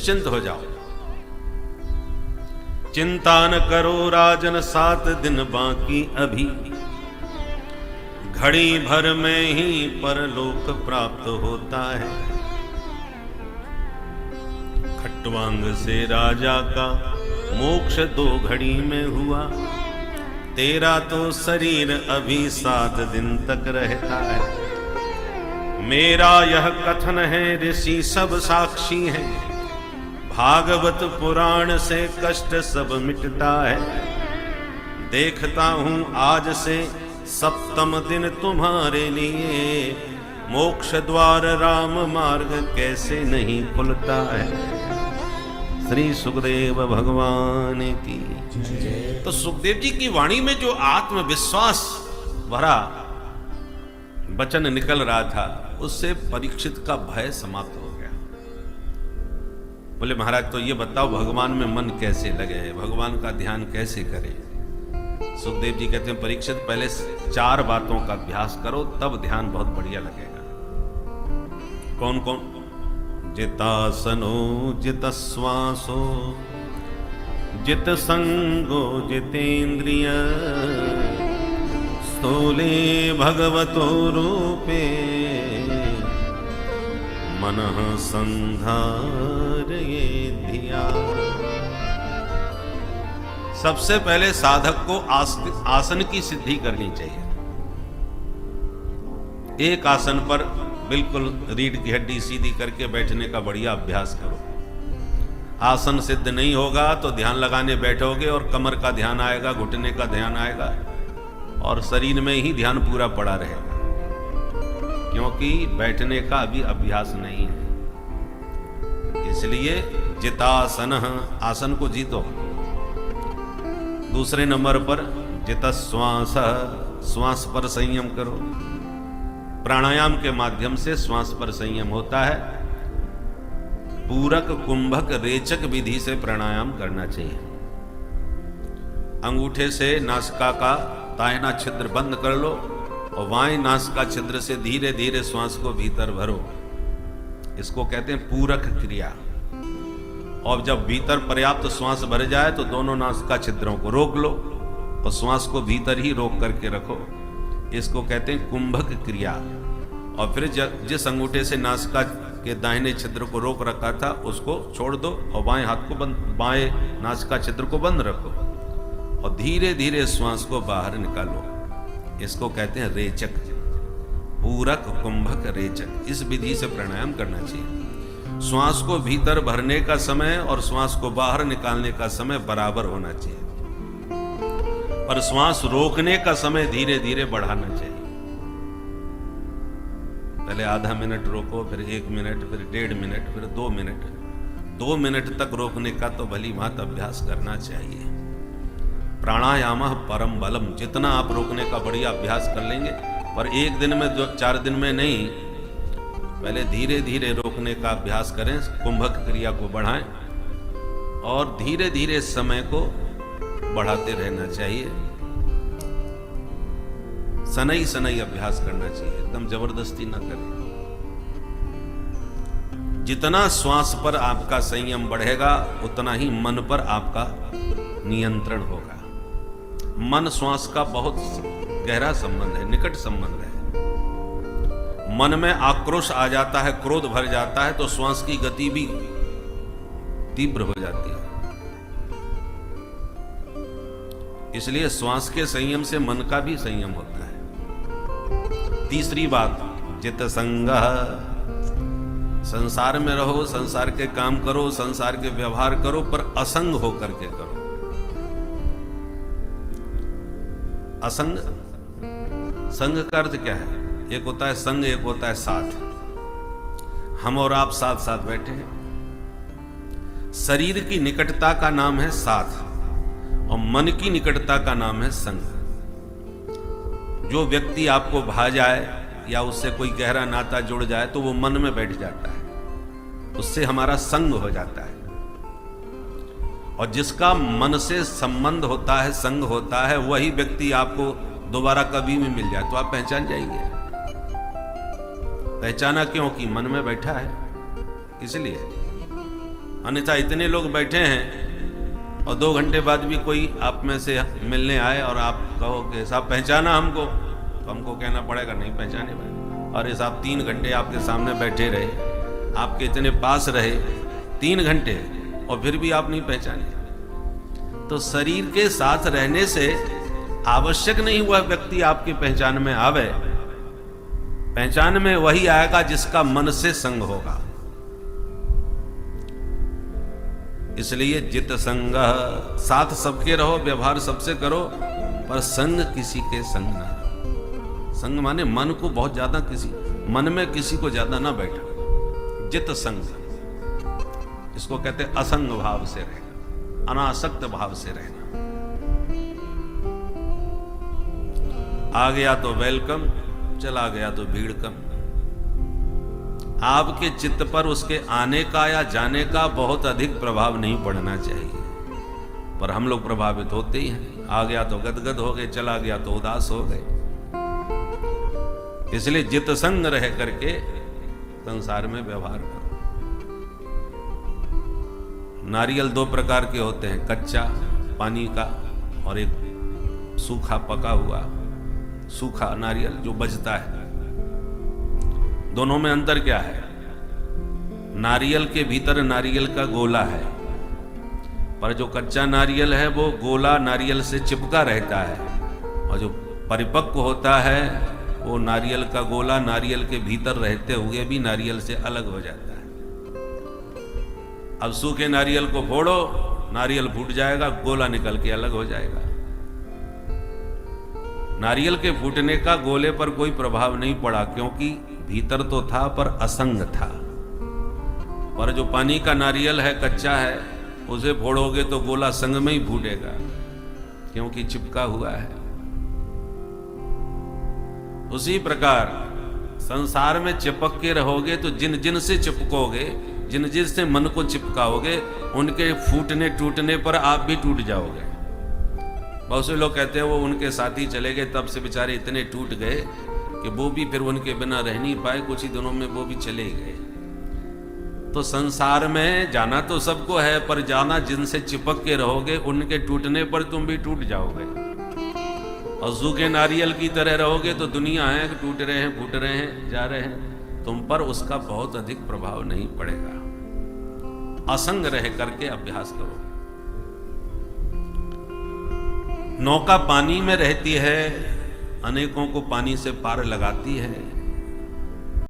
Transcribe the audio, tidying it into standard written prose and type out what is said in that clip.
निश्चिंत हो जाओ। चिंता न करो राजन 7 दिन बाकी अभी, घड़ी भर में ही परलोक प्राप्त होता है। खट्वांग से राजा का मोक्ष 2 घड़ी में हुआ, तेरा तो शरीर अभी 7 दिन तक रहता है। मेरा यह कथन है ऋषि सब साक्षी हैं, भागवत पुराण से कष्ट सब मिटता है। देखता हूं आज से 7वें दिन तुम्हारे लिए, मोक्ष द्वार राम मार्ग कैसे नहीं खुलता है। श्री सुखदेव भगवान की। तो सुखदेव जी की वाणी में जो आत्मविश्वास भरा वचन निकल रहा था, उससे परीक्षित का भय समाप्त हो गया। बोले महाराज तो ये बताओ भगवान में मन कैसे लगे, भगवान का ध्यान कैसे करें। सुखदेव जी कहते हैं परीक्षित पहले 4 बातों का अभ्यास करो, तब ध्यान बहुत बढ़िया लगेगा। कौन कौन? जितासनो जित श्वासो जित संगो जितेन्द्रिय, स्थूले भगवतो रूपे मनः संधारये धिया। सबसे पहले साधक को आसन की सिद्धि करनी चाहिए। एक आसन पर बिल्कुल रीढ़ की हड्डी सीधी करके बैठने का बढ़िया अभ्यास करो। आसन सिद्ध नहीं होगा तो ध्यान लगाने बैठोगे और कमर का ध्यान आएगा, घुटने का ध्यान आएगा और शरीर में ही ध्यान पूरा पड़ा रहेगा, क्योंकि बैठने का अभी अभ्यास नहीं है। इसलिए जितासन, आसन को जीतो। दूसरे नंबर पर जितश्वास, श्वास पर संयम करो। प्राणायाम के माध्यम से श्वास पर संयम होता है। पूरक, कुंभक, रेचक विधि से प्राणायाम करना चाहिए। अंगूठे से नासिका का दाहिना छिद्र बंद कर लो और बाएं नासिका छिद्र से धीरे धीरे श्वास को भीतर भरो। इसको कहते हैं पूरक क्रिया। और जब भीतर पर्याप्त श्वास भर जाए तो दोनों नासिका छिद्रों को रोक लो और श्वास को भीतर ही रोक करके रखो। इसको कहते हैं कुंभक क्रिया। और फिर जिस अंगूठे से नासिका के दाहिने छिद्र को रोक रखा था उसको छोड़ दो और बाएं हाथ को बंद, बाएं नासिका छिद्र को बंद रखो और धीरे धीरे श्वास को बाहर निकालो। इसको कहते हैं रेचक। पूरक, कुंभक, रेचक, इस विधि से प्राणायाम करना चाहिए। श्वास को भीतर भरने का समय और श्वास को बाहर निकालने का समय बराबर होना चाहिए, पर श्वास रोकने का समय धीरे धीरे बढ़ाना चाहिए। पहले आधा मिनट रोको, फिर 1 मिनट, फिर 1.5 मिनट, फिर 2 मिनट। 2 मिनट तक रोकने का तो भली भांति अभ्यास करना चाहिए। प्राणायाम परम बलम। जितना आप रोकने का बढ़िया अभ्यास कर लेंगे, पर एक दिन में 4 दिन में नहीं, पहले धीरे धीरे रोकने का अभ्यास करें। कुंभक क्रिया को बढ़ाएं और धीरे धीरे समय को बढ़ाते रहना चाहिए। सनई सनई अभ्यास करना चाहिए, एकदम जबरदस्ती ना करें। जितना श्वास पर आपका संयम बढ़ेगा उतना ही मन पर आपका नियंत्रण होगा। मन श्वास का बहुत गहरा संबंध है, निकट संबंध है। मन में आक्रोश आ जाता है, क्रोध भर जाता है तो श्वास की गति भी तीव्र हो जाती है। इसलिए श्वास के संयम से मन का भी संयम होता है। तीसरी बात, जित संग। संसार में रहो, संसार के काम करो, संसार के व्यवहार करो, पर असंग होकर के करो। असंग, संग का अर्थ क्या है? एक होता है संग, एक होता है साथ। हम और आप साथ साथ बैठे हैं। शरीर की निकटता का नाम है साथ और मन की निकटता का नाम है संग। जो व्यक्ति आपको भा जाए या उससे कोई गहरा नाता जुड़ जाए तो वो मन में बैठ जाता है, उससे हमारा संग हो जाता है। और जिसका मन से संबंध होता है, संग होता है, वही व्यक्ति आपको दोबारा कभी भी मिल जाए तो आप पहचान जाएंगे। पहचाना क्यों? कि मन में बैठा है, इसलिए। अन्यथा इतने लोग बैठे हैं और 2 घंटे बाद भी कोई आप में से मिलने आए और आप कहो कि साहब पहचाना हमको, तो हमको कहना पड़ेगा नहीं पहचाने भाई। और ये साहब 3 घंटे आपके सामने बैठे रहे, आपके इतने पास रहे 3 घंटे और फिर भी आप नहीं पहचाने। तो शरीर के साथ रहने से आवश्यक नहीं हुआ व्यक्ति आपकी पहचान में आवे। पहचान में वही आएगा जिसका मन से संग होगा। इसलिए जित संग, साथ सबके रहो, व्यवहार सबसे करो, पर संग किसी के संग ना। संग माने मन को बहुत ज्यादा मन में किसी को ज्यादा ना बैठा। जित संग, इसको कहते असंग भाव से रहना, अनासक्त भाव से रहना। आ गया तो वेलकम, चला गया तो भीड़ कम। आपके चित्त पर उसके आने का या जाने का बहुत अधिक प्रभाव नहीं पड़ना चाहिए, पर हम लोग प्रभावित होते ही हैं। आ गया तो गदगद हो गए, चला गया तो उदास हो गए। इसलिए जित संग रह करके संसार में व्यवहार करो। नारियल 2 प्रकार के होते हैं, कच्चा पानी का और एक सूखा पका हुआ सूखा नारियल जो बचता है। दोनों में अंतर क्या है? नारियल के भीतर नारियल का गोला है, पर जो कच्चा नारियल है वो गोला नारियल से चिपका रहता है, और जो परिपक्व होता है वो नारियल का गोला नारियल के भीतर रहते हुए भी नारियल से अलग हो जाता है। अब सूखे नारियल को फोड़ो, नारियल फूट जाएगा, गोला निकल के अलग हो जाएगा। नारियल के फूटने का गोले पर कोई प्रभाव नहीं पड़ा, क्योंकि भीतर तो था पर असंग था। पर जो पानी का नारियल है, कच्चा है, उसे फोड़ोगे तो गोला संग में ही फूटेगा, क्योंकि चिपका हुआ है। उसी प्रकार संसार में चिपक के रहोगे तो जिन जिन से चिपकोगे, जिन जिन से मन को चिपकाओगे, उनके फूटने टूटने पर आप भी टूट जाओगे। बहुत से लोग कहते हैं वो उनके साथी चले गए, तब से बेचारे इतने टूट गए कि वो भी फिर उनके बिना रह नहीं पाए, कुछ ही दिनों में वो भी चले गए। तो संसार में जाना तो सबको है, पर जाना जिनसे चिपक के रहोगे, उनके टूटने पर तुम भी टूट जाओगे। और सूखे नारियल की तरह रहोगे तो दुनिया है, टूट रहे हैं, फूट रहे हैं, जा रहे हैं, तुम पर उसका बहुत अधिक प्रभाव नहीं पड़ेगा। असंग रह करके अभ्यास करो। नौका पानी में रहती है, अनेकों को पानी से पार लगाती है,